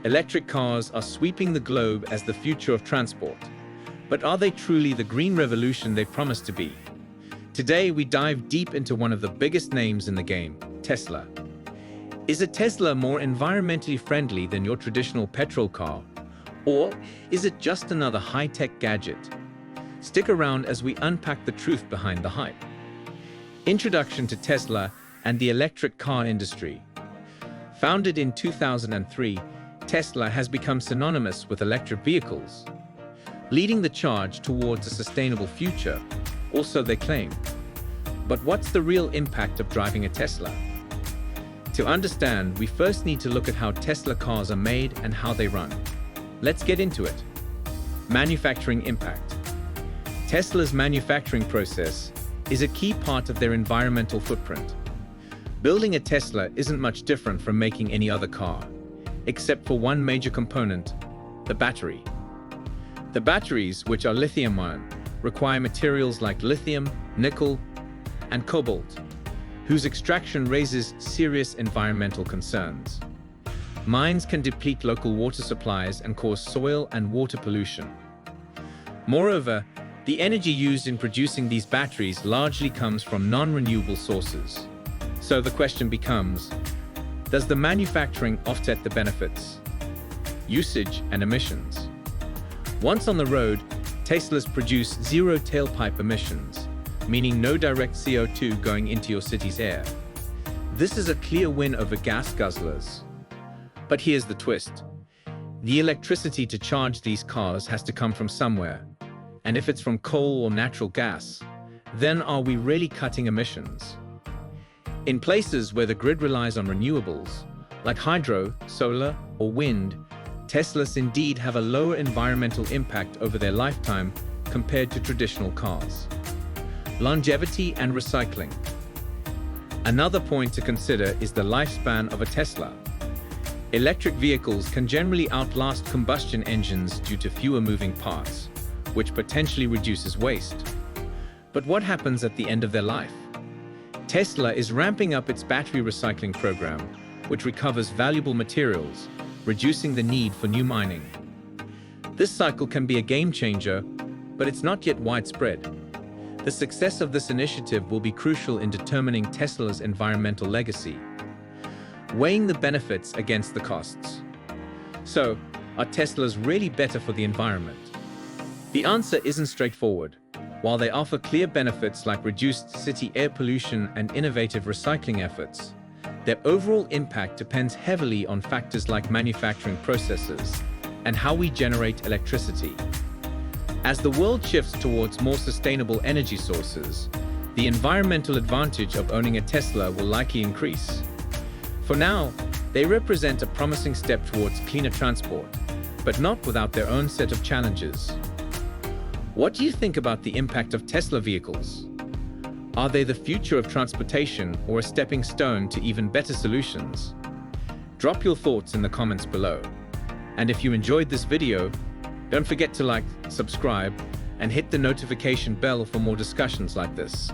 Electric cars are sweeping the globe as the future of transport. But are they truly the green revolution they promise to be? Today, we dive deep into one of the biggest names in the game, Tesla. Is a Tesla more environmentally friendly than your traditional petrol car? Or is it just another high-tech gadget? Stick around as we unpack the truth behind the hype. Introduction to Tesla and the electric car industry. Founded in 2003, Tesla has become synonymous with electric vehicles, leading the charge towards a sustainable future, also they claim. But what's the real impact of driving a Tesla? To understand, we first need to look at how Tesla cars are made and how they run. Let's get into it. Manufacturing impact. Tesla's manufacturing process is a key part of their environmental footprint. Building a Tesla isn't much different from making any other car, except for one major component, the battery. The batteries, which are lithium-ion, require materials like lithium, nickel, and cobalt, whose extraction raises serious environmental concerns. Mines can deplete local water supplies and cause soil and water pollution. Moreover, the energy used in producing these batteries largely comes from non-renewable sources. So the question becomes, does the manufacturing offset the benefits, usage, and emissions? Once on the road, Teslas produce zero tailpipe emissions, meaning no direct CO2 going into your city's air. This is a clear win over gas guzzlers. But here's the twist. The electricity to charge these cars has to come from somewhere. And if it's from coal or natural gas, then are we really cutting emissions? In places where the grid relies on renewables, like hydro, solar, or wind, Teslas indeed have a lower environmental impact over their lifetime compared to traditional cars. Longevity and recycling. Another point to consider is the lifespan of a Tesla. Electric vehicles can generally outlast combustion engines due to fewer moving parts, which potentially reduces waste. But what happens at the end of their life? Tesla is ramping up its battery recycling program, which recovers valuable materials, reducing the need for new mining. This cycle can be a game changer, but it's not yet widespread. The success of this initiative will be crucial in determining Tesla's environmental legacy, weighing the benefits against the costs. So, are Teslas really better for the environment? The answer isn't straightforward. While they offer clear benefits like reduced city air pollution and innovative recycling efforts, their overall impact depends heavily on factors like manufacturing processes and how we generate electricity. As the world shifts towards more sustainable energy sources, the environmental advantage of owning a Tesla will likely increase. For now, they represent a promising step towards cleaner transport, but not without their own set of challenges. What do you think about the impact of Tesla vehicles? Are they the future of transportation or a stepping stone to even better solutions? Drop your thoughts in the comments below. And if you enjoyed this video, don't forget to like, subscribe, and hit the notification bell for more discussions like this.